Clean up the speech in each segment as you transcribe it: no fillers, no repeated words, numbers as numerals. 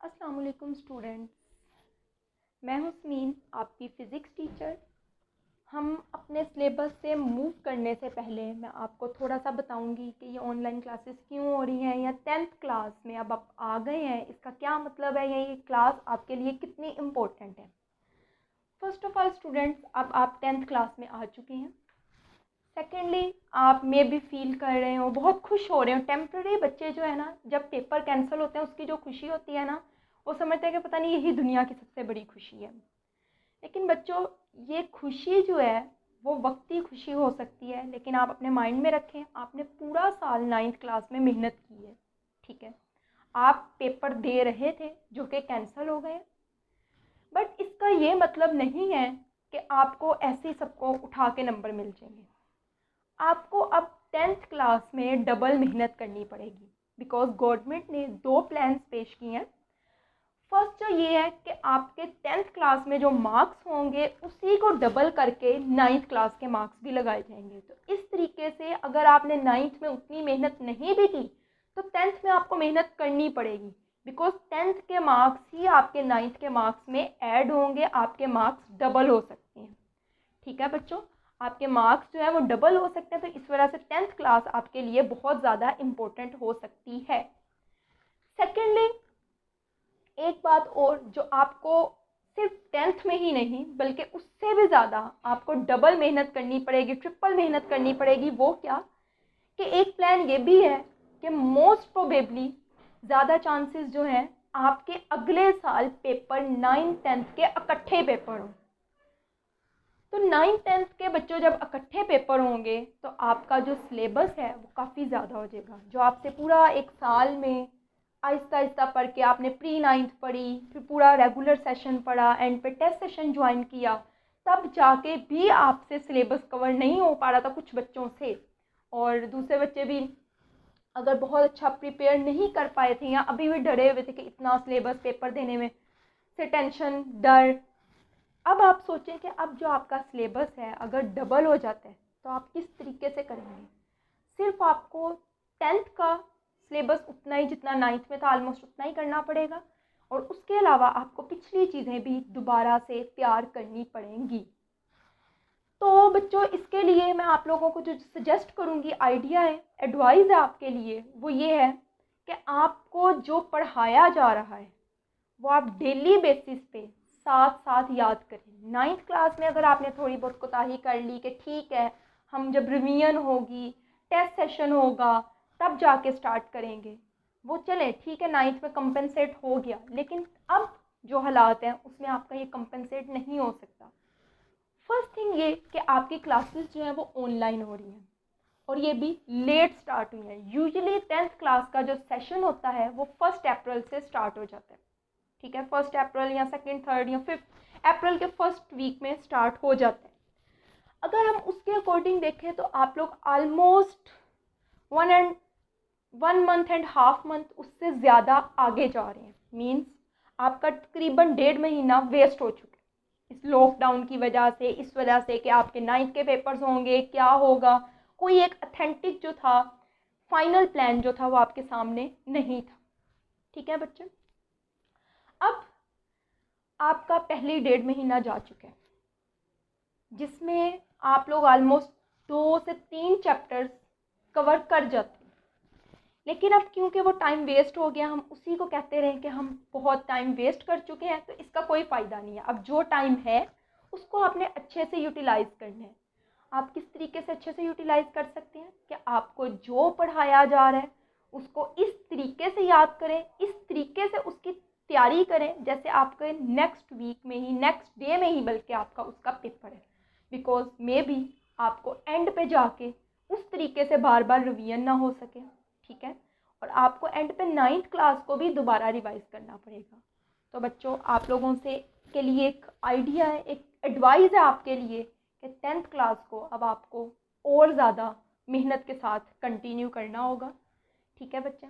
अस्सलाम वालेकुम स्टूडेंट्स, मैं हूं स्मीन, आपकी फ़िज़िक्स टीचर। हम अपने सिलेबस से मूव करने से पहले मैं आपको थोड़ा सा बताऊंगी कि ये ऑनलाइन क्लासेस क्यों हो रही हैं या 10th क्लास में अब आप आ गए हैं, इसका क्या मतलब है या ये क्लास आपके लिए कितनी इम्पोर्टेंट है। फर्स्ट ऑफ़ ऑल स्टूडेंट्स, अब आप 10th क्लास में आ चुके हैं। सेकेंडली, आप मे भी फील कर रहे हो, बहुत खुश हो रहे हो। टेम्प्रेरी बच्चे जो है ना, जब पेपर कैंसिल होते हैं उसकी जो खुशी होती है ना, वो समझते हैं कि पता नहीं यही दुनिया की सबसे बड़ी खुशी है। लेकिन बच्चों, ये खुशी जो है वो वक्ती खुशी हो सकती है, लेकिन आप अपने माइंड में रखें, आपने पूरा साल 9th क्लास में मेहनत की है। ठीक है, आप पेपर दे रहे थे जो कि कैंसिल हो गए, बट इसका ये मतलब नहीं है कि आपको ऐसे ही सबको उठा के नंबर मिल जाएंगे। आपको अब 10th क्लास में डबल मेहनत करनी पड़ेगी, बिकॉज गवर्नमेंट ने 2 प्लान्स पेश किए हैं। फर्स्ट जो ये है कि आपके 10th क्लास में जो मार्क्स होंगे उसी को डबल करके 9th क्लास के मार्क्स भी लगाए जाएंगे। तो इस तरीके से अगर आपने 9th में उतनी मेहनत नहीं भी की तो 10th में आपको मेहनत करनी पड़ेगी, बिकॉज 10th के मार्क्स ही आपके 9th के मार्क्स में ऐड होंगे, आपके मार्क्स डबल हो सकते हैं। ठीक है बच्चों, आपके मार्क्स जो है वो डबल हो सकते हैं, तो इस वजह से 10th क्लास आपके लिए बहुत ज़्यादा इम्पोर्टेंट हो सकती है। सेकेंडली, एक बात और जो आपको सिर्फ 10th में ही नहीं बल्कि उससे भी ज़्यादा आपको डबल मेहनत करनी पड़ेगी, ट्रिपल मेहनत करनी पड़ेगी, वो क्या कि एक प्लान ये भी है कि मोस्ट प्रोबेबली ज़्यादा चांसेस जो हैं आपके अगले साल पेपर 9th-10th के इकट्ठे पेपर हों। तो 9th-10th के बच्चों जब इकट्ठे पेपर होंगे तो आपका जो सिलेबस है वो काफ़ी ज़्यादा हो जाएगा। जो आपसे पूरा एक साल में आहिस्ता आहिस्ता पढ़ के आपने प्री 9th पढ़ी, फिर पूरा रेगुलर सेशन पढ़ा, एंड पे टेस्ट सेशन ज्वाइन किया, तब जाके भी आपसे सिलेबस कवर नहीं हो पा रहा था कुछ बच्चों से, और दूसरे बच्चे भी अगर बहुत अच्छा प्रिपेयर नहीं कर पाए थे या अभी भी डरे हुए थे कि इतना सिलेबस पेपर देने में से टेंशन, डर। अब आप सोचें कि अब जो आपका सिलेबस है अगर डबल हो जाता है तो आप किस तरीके से करेंगे। सिर्फ आपको 10th का सिलेबस उतना ही जितना 9th में था ऑलमोस्ट उतना ही करना पड़ेगा, और उसके अलावा आपको पिछली चीज़ें भी दोबारा से तैयार करनी पड़ेंगी। तो बच्चों, इसके लिए मैं आप लोगों को जो सजेस्ट करूँगी, आइडिया है, एडवाइस है आपके लिए, वो ये है कि आपको जो पढ़ाया जा रहा है वो आप डेली बेसिस पे साथ साथ याद करें। 9th क्लास में अगर आपने थोड़ी बहुत कोताही कर ली कि ठीक है हम जब रिवीजन होगी, टेस्ट सेशन होगा, तब जाके स्टार्ट करेंगे, वो चले ठीक है, 9th में कंपनसेट हो गया, लेकिन अब जो हालात हैं उसमें आपका ये कंपनसेट नहीं हो सकता। फर्स्ट थिंग ये कि आपकी क्लासेस जो है वो ऑनलाइन हो रही हैं, और ये भी लेट स्टार्ट हुई है। यूजुअली 10th क्लास का जो सेशन होता है वो 1 अप्रैल से स्टार्ट हो जाता है। ठीक है, 1 अप्रैल या 2nd, 3rd या 5th अप्रैल के फर्स्ट वीक में स्टार्ट हो जाता है। अगर हम उसके अकॉर्डिंग देखें तो आप लोग ऑलमोस्ट 1.5 मंथ उससे ज़्यादा आगे जा रहे हैं। मीन्स आपका तकरीबन 1.5 महीना वेस्ट हो चुका है इस लॉकडाउन की वजह से, इस वजह से कि आपके 9th के पेपर्स होंगे, क्या होगा, कोई एक अथेंटिक जो था फाइनल प्लान जो था वो आपके सामने नहीं था। ठीक है बच्चे, अब आपका पहले 1.5 महीना जा चुका है जिसमें आप लोग ऑलमोस्ट 2 से 3 चैप्टर्स कवर कर जाते हैं, लेकिन अब क्योंकि वो टाइम वेस्ट हो गया, हम उसी को कहते रहे कि हम बहुत टाइम वेस्ट कर चुके हैं, तो इसका कोई फ़ायदा नहीं है। अब जो टाइम है उसको आपने अच्छे से यूटिलाइज़ करना है। आप किस तरीके से अच्छे से यूटिलाइज़ कर सकते हैं कि आपको जो पढ़ाया जा रहा है उसको इस तरीके से याद करें, इस तरीके से उसकी तैयारी करें जैसे आपके नेक्स्ट वीक में ही, नेक्स्ट डे में ही बल्कि आपका उसका पेपर है। बिकॉज मे बी आपको एंड पे जाके उस तरीके से बार बार रिवीजन ना हो सके। ठीक है, और आपको एंड पे 9th क्लास को भी दोबारा रिवाइज करना पड़ेगा। तो बच्चों, आप लोगों से के लिए एक आइडिया है, एक एडवाइस है आपके लिए कि 10th क्लास को अब आपको और ज़्यादा मेहनत के साथ कंटिन्यू करना होगा। ठीक है बच्चे,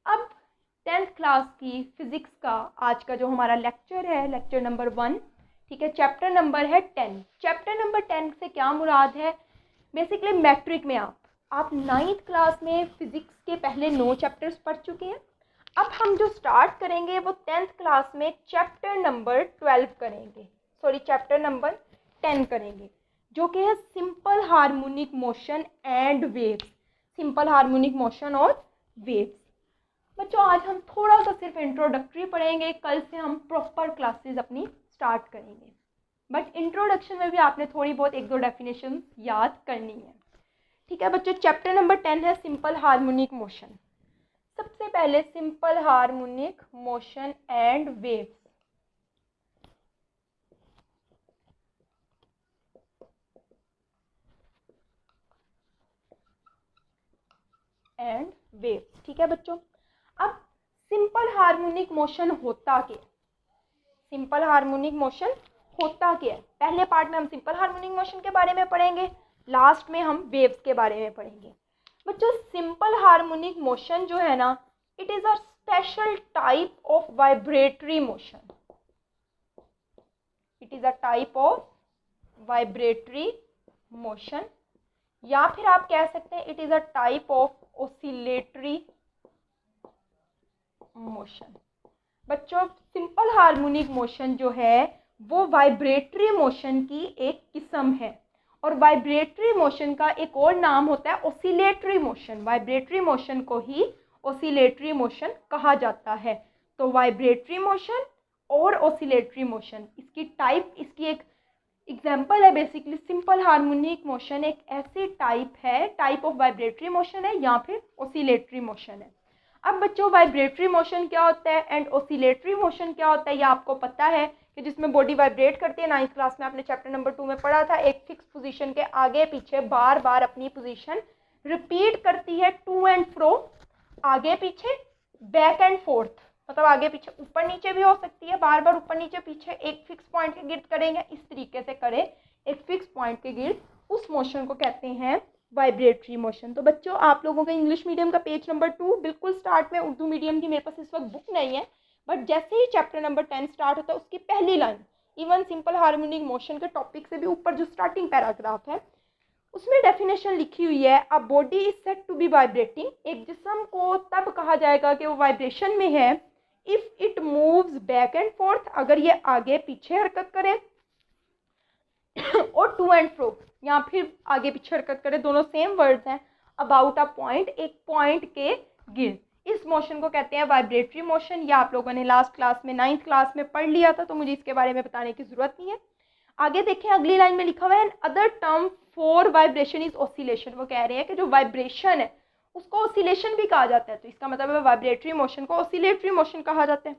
अब 10th क्लास की फ़िज़िक्स का आज का जो हमारा लेक्चर है, लेक्चर नंबर 1, ठीक है, चैप्टर नंबर है 10। चैप्टर नंबर 10 से क्या मुराद है, बेसिकली मैट्रिक में आप 9th क्लास में फ़िज़िक्स के पहले 9 चैप्टर्स पढ़ चुके हैं। अब हम जो स्टार्ट करेंगे वो 10th क्लास में चैप्टर नंबर 12 करेंगे, सॉरी चैप्टर नंबर 10 करेंगे, जो कि है simple harmonic motion and waves. Simple harmonic motion और वेव्स। बच्चों आज हम थोड़ा सा सिर्फ इंट्रोडक्टरी पढ़ेंगे, कल से हम प्रॉपर क्लासेस अपनी स्टार्ट करेंगे। बट इंट्रोडक्शन में भी आपने थोड़ी बहुत एक दो डेफिनेशन याद करनी है। ठीक है बच्चों, चैप्टर नंबर 10 है सिंपल हार्मोनिक मोशन। सबसे पहले simple harmonic motion and waves. And waves, ठीक है बच्चों। अब सिंपल हार्मोनिक मोशन होता क्या? सिंपल हार्मोनिक मोशन होता क्या है? पहले पार्ट में हम सिंपल हार्मोनिक मोशन के बारे में पढ़ेंगे, लास्ट में हम वेव्स के बारे में पढ़ेंगे। बच्चों सिंपल हार्मोनिक मोशन जो है ना, it is a special type of vibratory motion. It is a type of vibratory motion, या फिर आप कह सकते हैं it is a type of oscillatory motion. बच्चों सिंपल हार्मोनिक मोशन जो है वो वाइब्रेटरी मोशन की एक किस्म है, और वाइब्रेटरी मोशन का एक और नाम होता है ऑसिलेटरी मोशन। वाइब्रेटरी मोशन को ही ऑसिलेटरी मोशन कहा जाता है। तो वाइब्रेटरी मोशन और ऑसिलेटरी मोशन, इसकी टाइप, इसकी एक एग्जाम्पल है बेसिकली। सिंपल हार्मोनिक मोशन एक ऐसी टाइप है, टाइप ऑफ वाइब्रेटरी मोशन है या फिर ऑसिलेटरी मोशन है। अब बच्चों वाइब्रेटरी मोशन क्या होता है एंड ऑसिलेटरी मोशन क्या होता है, ये आपको पता है कि जिसमें बॉडी वाइब्रेट करती है। 9th क्लास में आपने चैप्टर नंबर 2 में पढ़ा था, एक फिक्स पोजीशन के आगे पीछे बार बार अपनी पोजीशन रिपीट करती है, टू एंड फ्रो, आगे पीछे, बैक एंड फोर्थ, मतलब आगे पीछे ऊपर नीचे भी हो सकती है, बार बार ऊपर नीचे पीछे एक फिक्स पॉइंट के गिर्द करेंगे, इस तरीके से करे एक फिक्स पॉइंट के गिर्द, उस मोशन को कहते हैं वाइब्रेटरी मोशन। तो बच्चों आप लोगों का इंग्लिश मीडियम का पेज नंबर 2 बिल्कुल स्टार्ट में, उर्दू मीडियम की मेरे पास इस वक्त बुक नहीं है, बट जैसे ही चैप्टर नंबर 10 स्टार्ट होता है उसकी पहली line, even simple harmonic motion के टॉपिक से भी ऊपर जो स्टार्टिंग पैराग्राफ है उसमें डेफिनेशन लिखी हुई है, a body is said to be vibrating. एक जिस्म को तब कहा जाएगा कि वो वाइब्रेशन में है if it moves back and fourth, अगर ये आगे पीछे हरकत करे, और टू एंड फ्रो, या फिर आगे पीछे हरकत करे, दोनों सेम वर्ड्स हैं, अबाउट अ पॉइंट, एक पॉइंट के गिर्द। इस मोशन को कहते हैं वाइब्रेटरी मोशन। या आप लोगों ने लास्ट क्लास में 9th क्लास में पढ़ लिया था, तो मुझे इसके बारे में बताने की जरूरत नहीं है। आगे देखें, अगली लाइन में लिखा हुआ है other term for vibration is oscillation. वो कह रहे हैं कि जो वाइब्रेशन है उसको ऑसिलेशन भी कहा जाता है, तो इसका मतलब है वाइब्रेटरी मोशन को ऑसिलेटरी मोशन कहा जाता है।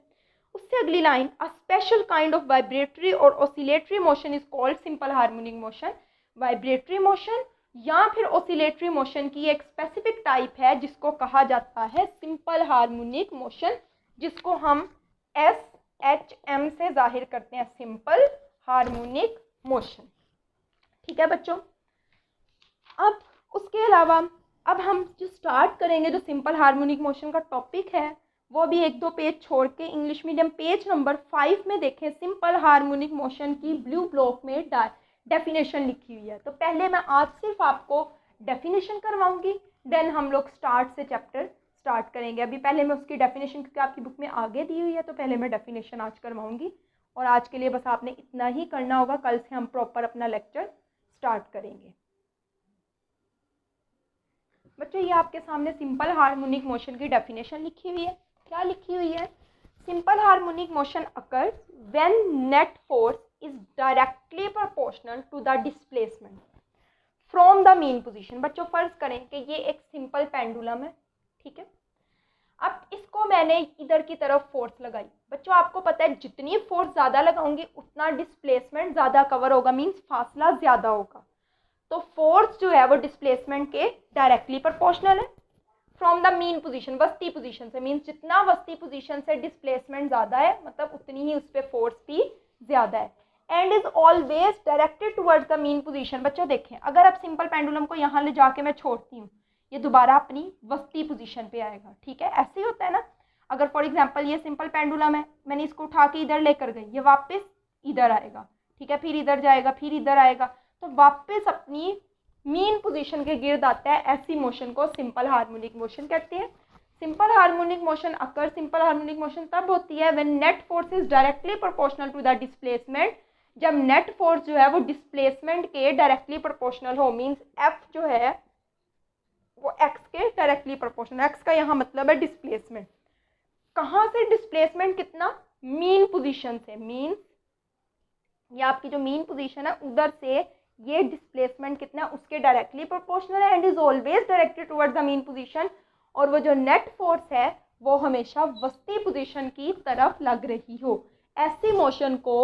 उससे अगली line, a special kind of vibratory और oscillatory motion is called simple harmonic motion. Vibratory motion या फिर ऑसिलेटरी मोशन की एक स्पेसिफिक टाइप है जिसको कहा जाता है सिंपल हार्मोनिक मोशन, जिसको हम SHM से जाहिर करते हैं, सिंपल हार्मोनिक मोशन। ठीक है बच्चों, अब उसके अलावा अब हम जो स्टार्ट करेंगे, जो सिंपल हार्मोनिक मोशन का टॉपिक है, वो भी एक दो पेज छोड़ के इंग्लिश मीडियम पेज नंबर 5 में देखें। सिंपल हार्मोनिक मोशन की ब्लू ब्लॉक में डेफिनेशन लिखी हुई है। तो पहले मैं आज सिर्फ आपको डेफिनेशन करवाऊंगी, देन हम लोग स्टार्ट से चैप्टर स्टार्ट करेंगे। अभी पहले मैं उसकी डेफिनेशन, क्योंकि आपकी बुक में आगे दी हुई है, तो पहले मैं डेफिनेशन आज करवाऊंगी। और आज के लिए बस आपने इतना ही करना होगा, कल से हम प्रॉपर अपना लेक्चर स्टार्ट करेंगे। बच्चों ये आपके सामने सिंपल हार्मोनिक मोशन की डेफिनेशन लिखी हुई है। क्या लिखी हुई है? Simple harmonic motion occurs when net force is directly proportional to the displacement from the mean position. बच्चों फर्ज करें कि ये एक सिंपल पेंडुलम है, ठीक है। अब इसको मैंने इधर की तरफ फोर्स लगाई। बच्चों आपको पता है जितनी फोर्स ज़्यादा लगाऊंगी उतना डिस्प्लेसमेंट ज़्यादा कवर होगा, मीन्स फासला ज़्यादा होगा। तो फोर्स जो है वो डिस्प्लेसमेंट के डायरेक्टली प्रोपोर्शनल है फ्रॉम द मीन पोजीशन, वस्ती पोजीशन से, मीन्स जितना वस्ती पोजीशन से डिस्प्लेसमेंट ज़्यादा है, मतलब उतनी ही उस पर फोर्स भी ज़्यादा है। And is always directed towards the mean position. बच्चों देखें, अगर आप सिंपल पेंडुलम को यहाँ ले जाके मैं छोड़ती हूँ, ये दोबारा अपनी वस्ती पोजीशन पे आएगा, ठीक है। ऐसे ही होता है ना, अगर फॉर एग्जांपल ये सिंपल पेंडुलम है, मैंने इसको उठा के इधर लेकर गई, ये वापस इधर आएगा, ठीक है, फिर इधर जाएगा, फिर इधर आएगा, तो वापस अपनी मीन पोजीशन के गिर्द आता है। ऐसी मोशन को सिंपल हार्मोनिक मोशन कहते हैं। Simple harmonic motion occur, simple harmonic motion तब होती है when net force is directly proportional to the displacement, जब नेट फोर्स जो है वो डिस्प्लेसमेंट के डायरेक्टली प्रोपोर्शनल हो, मींस एफ जो है वो एक्स के डायरेक्टली प्रोपोर्शनल। एक्स का यहाँ मतलब है डिस्प्लेसमेंट। कहाँ से डिस्प्लेसमेंट कितना, मीन पोजीशन से, मीन ये आपकी जो मीन पोजीशन है उधर से ये डिस्प्लेसमेंट कितना उसके डायरेक्टली प्रोपोर्शनल है and is always directed towards the mean position. और वो जो नेट फोर्स है वो हमेशा वस्ती पोजीशन की तरफ लग रही हो। ऐसी मोशन को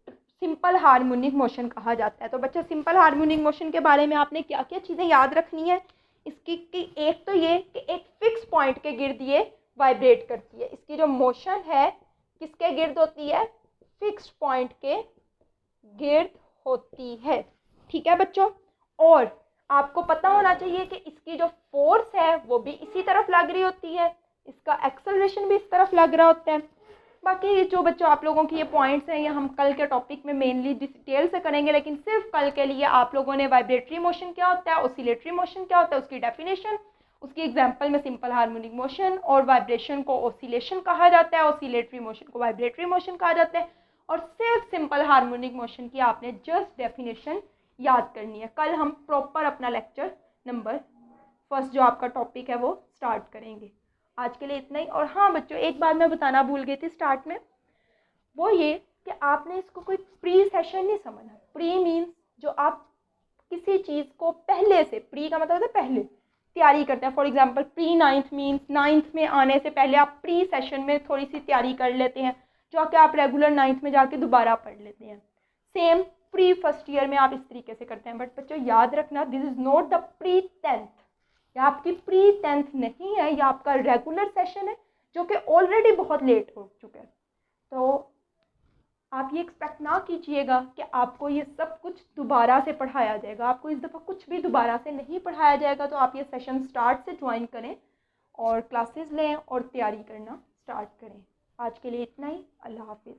सिंपल हार्मोनिक मोशन कहा जाता है। तो बच्चे सिंपल हार्मोनिक मोशन के बारे में आपने क्या क्या चीज़ें याद रखनी है इसकी कि एक तो ये कि एक फिक्स पॉइंट के गिर्द ये वाइब्रेट करती है। इसकी जो मोशन है किसके गिर्द होती है, फिक्स पॉइंट के गिर्द होती है। ठीक है बच्चों, और आपको पता होना चाहिए कि इसकी जो फोर्स है वो भी इसी तरफ लग रही होती है, इसका एक्सेलरेशन भी इस तरफ लग रहा होता है। बाकी जो बच्चों आप लोगों की ये पॉइंट्स हैं ये हम कल के टॉपिक में मेनली डिटेल से करेंगे, लेकिन सिर्फ कल के लिए आप लोगों ने वाइब्रेटरी मोशन क्या होता है, ऑसिलेटरी मोशन क्या होता है, उसकी डेफिनेशन, उसकी एग्जांपल में सिंपल हार्मोनिक मोशन और वाइब्रेशन को ऑसिलेशन कहा जाता है, ऑसिलेटरी मोशन को वाइब्रेटरी मोशन कहा जाता है, और सिर्फ सिंपल हार्मोनिक मोशन की आपने जस्ट डेफिनेशन याद करनी है। कल हम प्रॉपर अपना लेक्चर नंबर फर्स्ट जो आपका टॉपिक है वो स्टार्ट करेंगे। आज के लिए इतना ही। और हाँ बच्चों, एक बात मैं बताना भूल गई थी स्टार्ट में, वो ये कि आपने इसको कोई प्री सेशन नहीं समझना। प्री मीन्स जो आप किसी चीज़ को पहले से, प्री का मतलब है पहले तैयारी करते हैं। For example pre ninth means ninth में आने से पहले आप प्री सेशन में थोड़ी सी तैयारी कर लेते हैं जो कि आप रेगुलर नाइन्थ में जाके दोबारा पढ़ लेते हैं। सेम प्री फर्स्ट ईयर में आप इस तरीके से करते हैं। बट बच्चों याद रखना, this is not the pre tenth, या आपकी प्री टेंथ नहीं है, या आपका रेगुलर सेशन है जो कि ऑलरेडी बहुत लेट हो चुका है। तो आप ये एक्सपेक्ट ना कीजिएगा कि आपको ये सब कुछ दोबारा से पढ़ाया जाएगा। आपको इस दफ़ा कुछ भी दोबारा से नहीं पढ़ाया जाएगा। तो आप ये सेशन स्टार्ट से ज्वाइन करें और क्लासेस लें और तैयारी करना स्टार्ट करें। आज के लिए इतना ही। अल्लाह हाफिज़।